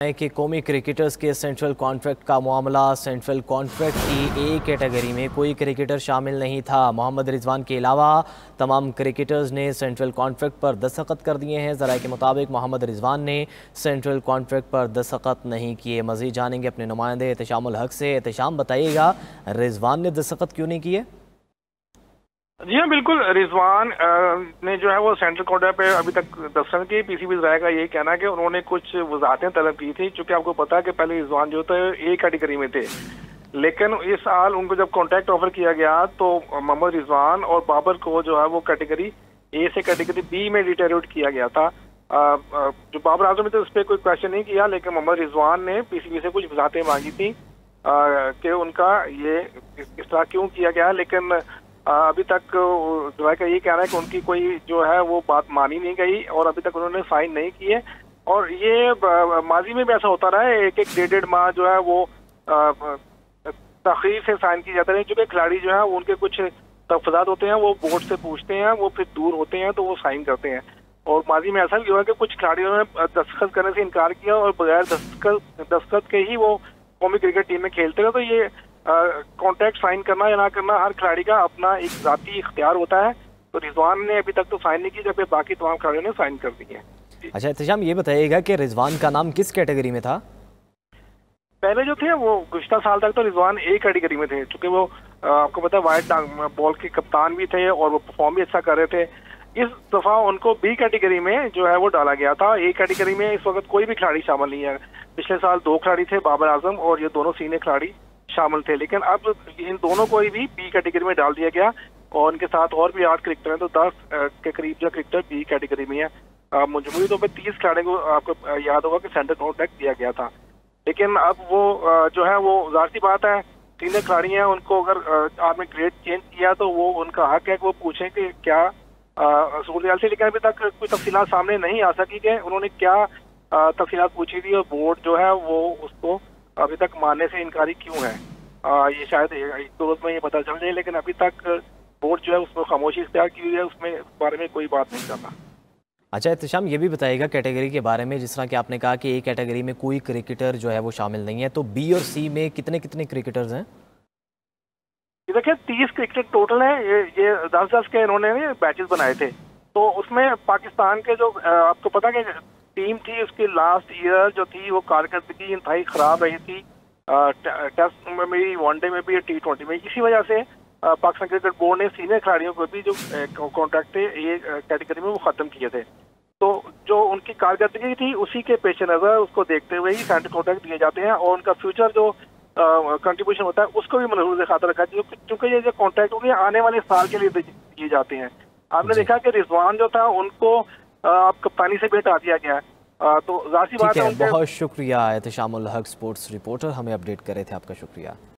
है कि कौमी क्रिकेटर्स के सेंट्रल कॉन्ट्रैक्ट का मामला। सेंट्रल कॉन्ट्रैक्ट की ए कैटेगरी में कोई क्रिकेटर शामिल नहीं था। मोहम्मद रिजवान के अलावा तमाम क्रिकेटर्स ने सेंट्रल कॉन्ट्रैक्ट पर दस्तखत कर दिए हैं। ज़राए के मुताबिक मोहम्मद रिजवान ने सेंट्रल कॉन्ट्रैक्ट पर दस्तखत नहीं किए। मज़ीद जानेंगे अपने नुमाइंदे एहतशामुल हक से। एहतशाम, बताइएगा रिजवान ने दस्तखत क्यों नहीं किए? जी हाँ, बिल्कुल। रिजवान ने जो है वो सेंट्रल कॉन्ट्रैक्ट पे अभी तक दस्तखत की। पीसीबी ज़राए का यही कहना है कि उन्होंने कुछ वजाहतें तलब की थी, चूंकि आपको पता है कि पहले रिजवान जो थे ए कैटेगरी में थे, लेकिन इस साल उनको जब कॉन्ट्रैक्ट ऑफर किया गया तो मोहम्मद रिजवान और बाबर को जो है वो कैटेगरी ए से कैटेगरी बी में डिटेरोट किया गया था। जो बाबर आजम ने तो उस पर कोई क्वेश्चन नहीं किया, लेकिन मोहम्मद रिजवान ने पीसीबी से कुछ वजाहतें मांगी थी कि उनका ये इस तरह क्यों किया गया। लेकिन अभी तक ज़राए का ये कहना है कि उनकी कोई जो है वो बात मानी नहीं गई और अभी तक उन्होंने साइन नहीं किए। और ये माजी में भी ऐसा होता रहा है, एक एक डेढ़ माह जो है वो तखीर से साइन की जाते रहे, क्योंकि खिलाड़ी जो है उनके कुछ तहफ़्फ़ुज़ात होते हैं, वो बोर्ड से पूछते हैं, वो फिर दूर होते हैं तो वो साइन करते हैं। और माजी में ऐसा भी हुआ कि कुछ खिलाड़ियों ने दस्तखत करने से इनकार किया और बगैर दस्तखत के ही वो कौमी क्रिकेट टीम में खेलते रहे। तो ये कॉन्ट्रैक्ट साइन करना या ना करना हर खिलाड़ी का अपना एक जाती इख्तियार होता है। तो रिजवान ने अभी तक तो साइन नहीं की, जबकि बाकी तमाम खिलाड़ियों ने साइन कर दी है। अच्छा एहतशाम, ये बताइएगा कि रिजवान का नाम किस कैटेगरी में था? पहले जो थे वो गुज़श्ता साल तक तो रिजवान ए कैटेगरी में थे, क्योंकि वो आपको पता है वाइट बॉल के कप्तान भी थे और वो परफॉर्म भी अच्छा कर रहे थे। इस दफा उनको बी कैटेगरी में जो है वो डाला गया था। ए कैटेगरी में इस वक्त कोई भी खिलाड़ी शामिल नहीं है। पिछले साल 2 खिलाड़ी थे, बाबर आजम और ये दोनों सीनियर खिलाड़ी शामिल थे, लेकिन अब इन दोनों को भी बी कैटेगरी में डाल दिया गया और उनके साथ और भी 8 क्रिकेटर हैं, तो 10 के करीब जो क्रिकेटर बी कैटेगरी में है। मजमूरी तौर पर 30 खिलाड़ियों को आपको याद होगा कि सेंट्रल कॉन्ट्रैक्ट दिया गया था, लेकिन अब वो जो है वो ज़ाहिर सी बात है, सीनियर खिलाड़ी हैं, उनको अगर आपने ग्रेड चेंज किया तो वो उनका हक है कि वो पूछें कि क्या सूरत थी। लेकिन अभी तक कोई तफसीलात सामने नहीं आ सकी कि उन्होंने क्या तफसीलात पूछी थी और बोर्ड जो है वो उसको अभी तक मानने से इनकारी क्यों है। ये शायद एक दो रोज में ये पता चल जाए, लेकिन अभी तक बोर्ड जो है उसमें खामोशी इख्तियार की हुई है, उसमें इस बारे में कोई बात नहीं करता। अच्छा एहतशाम, ये भी बताइएगा कैटेगरी के बारे में, जिस तरह कि आपने कहा कि ए कैटेगरी में कोई क्रिकेटर जो है वो शामिल नहीं है, तो बी और सी में कितने कितने क्रिकेटर्स हैं? देखिए 30 क्रिकेटर टोटल है। ये 10-10 के इन्होंने बैचेस बनाए थे, तो उसमें पाकिस्तान के जो आपको पता है कि टीम थी उसकी लास्ट ईयर जो थी वो कारकर्दगी इंतहाई खराब रही थी, टेस्ट में भी, वनडे में भी, T20 में। इसी वजह से पाकिस्तान क्रिकेट बोर्ड ने सीनियर खिलाड़ियों को भी जो कॉन्ट्रैक्ट थे ये कैटेगरी में वो खत्म किए थे। तो जो उनकी कारकर्दगी थी उसी के पेश नज़र उसको देखते हुए ही सेंट्रल कॉन्ट्रैक्ट दिए जाते हैं और उनका फ्यूचर जो कंट्रीब्यूशन होता है उसको भी मलहूज़ खातर रखा है, क्योंकि ये जो कॉन्ट्रैक्ट होंगे आने वाले साल के लिए दिए जाते हैं। आपने देखा कि रिजवान जो था उनको अब कप्तानी से भी हटा दिया गया है, तो ज़ाहिर सी बात है। बहुत शुक्रिया एहतशामुल हक, स्पोर्ट्स रिपोर्टर, हमें अपडेट कर रहे थे। आपका शुक्रिया।